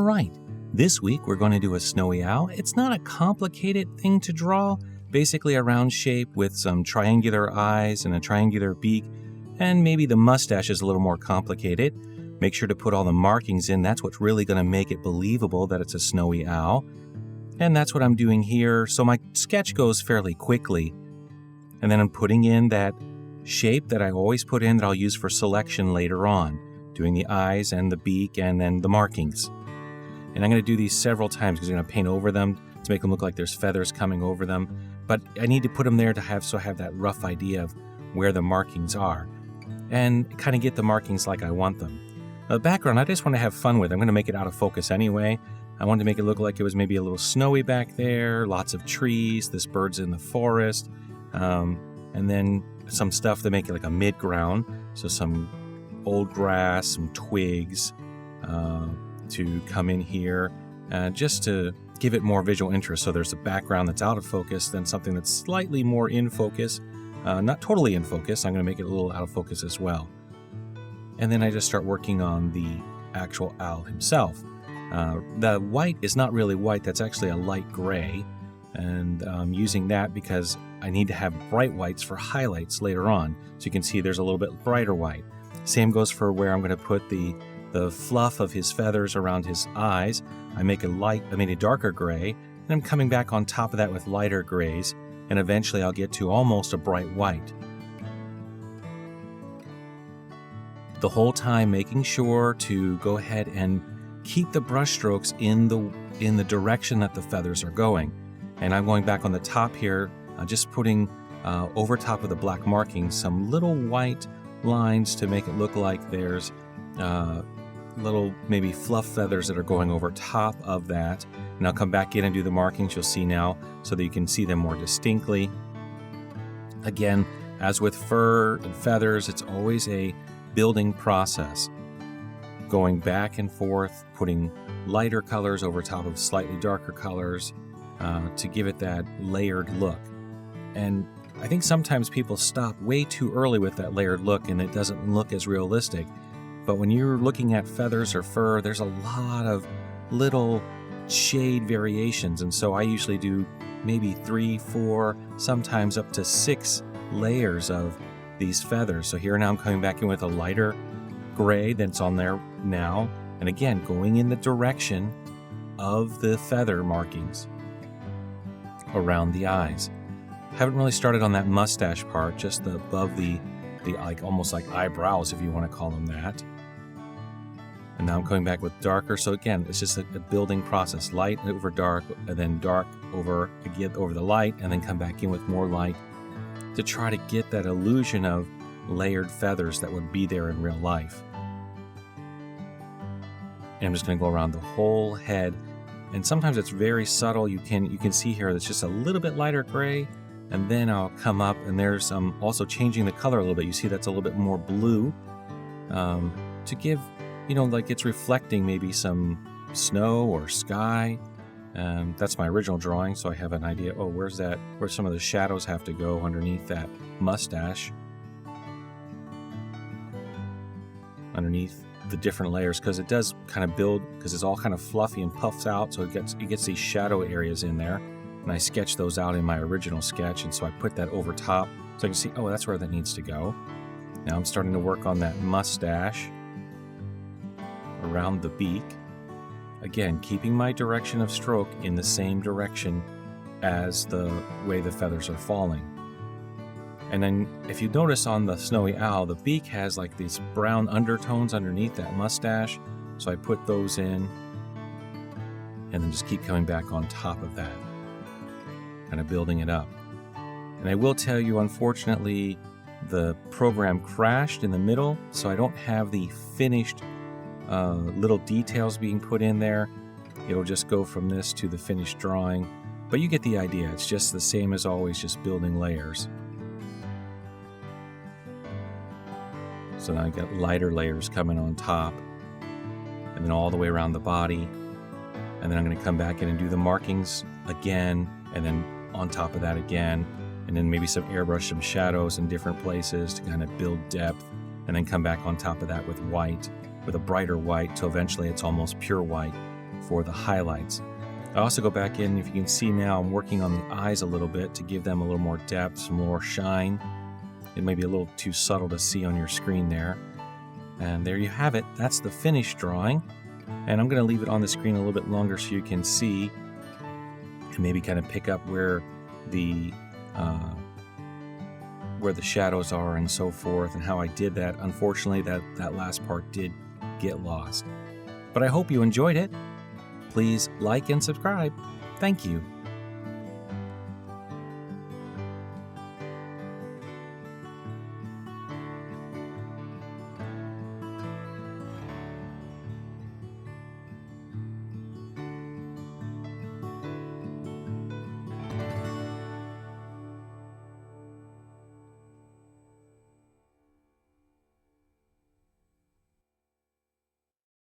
right, this week we're going to do a snowy owl. It's not a complicated thing to draw, basically a round shape with some triangular eyes and a triangular beak, and maybe the mustache is a little more complicated. Make sure to put all the markings in. That's what's really going to make it believable that it's a snowy owl. And that's what I'm doing here. So my sketch goes fairly quickly. And then I'm putting in that shape that I always put in that I'll use for selection later on, doing the eyes and the beak and then the markings. And I'm going to do these several times because I'm going to paint over them to make them look like there's feathers coming over them. But I need to put them there to have so I have that rough idea of where the markings are and kind of get the markings like I want them. The background, I just want to have fun with. I'm going to make it out of focus anyway. I wanted to make it look like it was maybe a little snowy back there, lots of trees, this bird's in the forest, and then some stuff to make it like a mid-ground, so some old grass, some twigs to come in here, just to give it more visual interest. So there's a background that's out of focus, then something that's slightly more in focus, not totally in focus. I'm going to make it a little out of focus as well. And then I just start working on the actual owl himself. The white is not really white, that's actually a light gray, and I'm using that because I need to have bright whites for highlights later on. So you can see there's a little bit brighter white. Same goes for where I'm going to put the fluff of his feathers around his eyes. I made a darker gray, and I'm coming back on top of that with lighter grays, and eventually I'll get to almost a bright white. The whole time making sure to go ahead and keep the brush strokes in the direction that the feathers are going. And I'm going back on the top here, just putting over top of the black markings some little white lines to make it look like there's little maybe fluff feathers that are going over top of that. And I'll come back in and do the markings, you'll see now, so that you can see them more distinctly. Again, as with fur and feathers, it's always a building process. Going back and forth, putting lighter colors over top of slightly darker colors to give it that layered look. And I think sometimes people stop way too early with that layered look and it doesn't look as realistic. But when you're looking at feathers or fur, there's a lot of little shade variations. And so I usually do maybe 3, 4, sometimes up to 6 layers of these feathers. So here now I'm coming back in with a lighter gray that's on there now, and again going in the direction of the feather markings around the eyes. Haven't really started on that mustache part, just above the like almost like eyebrows, if you want to call them that. And now I'm coming back with darker. So again, it's just a building process: light over dark, and then dark over the light, and then come back in with more light to try to get that illusion of layered feathers that would be there in real life. And I'm just going to go around the whole head, and sometimes it's very subtle. You can see here that's just a little bit lighter gray, and then I'll come up and there's also changing the color a little bit. You see that's a little bit more blue to give, like it's reflecting maybe some snow or sky. That's my original drawing, so I have an idea, where some of the shadows have to go underneath that mustache, underneath the different layers, because it does kind of build, because it's all kind of fluffy and puffs out, so it gets these shadow areas in there, and I sketched those out in my original sketch, and so I put that over top so I can see, that's where that needs to go. Now I'm starting to work on that mustache around the beak. Again, keeping my direction of stroke in the same direction as the way the feathers are falling. And then if you notice on the snowy owl, the beak has like these brown undertones underneath that mustache. So I put those in and then just keep coming back on top of that, kind of building it up. And I will tell you, unfortunately, the program crashed in the middle, so I don't have the finished little details being put in there. It'll just go from this to the finished drawing, but you get the idea. It's just the same as always, just building layers. So now I've got lighter layers coming on top, and then all the way around the body, and then I'm going to come back in and do the markings again, and then on top of that again, and then maybe some airbrush, some shadows in different places to kind of build depth, and then come back on top of that with white, with a brighter white, till eventually it's almost pure white for the highlights. I also go back in, if you can see now, I'm working on the eyes a little bit to give them a little more depth, some more shine. It may be a little too subtle to see on your screen there. And there you have it. That's the finished drawing. And I'm going to leave it on the screen a little bit longer so you can see and maybe kind of pick up where the shadows are and so forth, and how I did that. Unfortunately, that last part did get lost. But I hope you enjoyed it. Please like and subscribe. Thank you.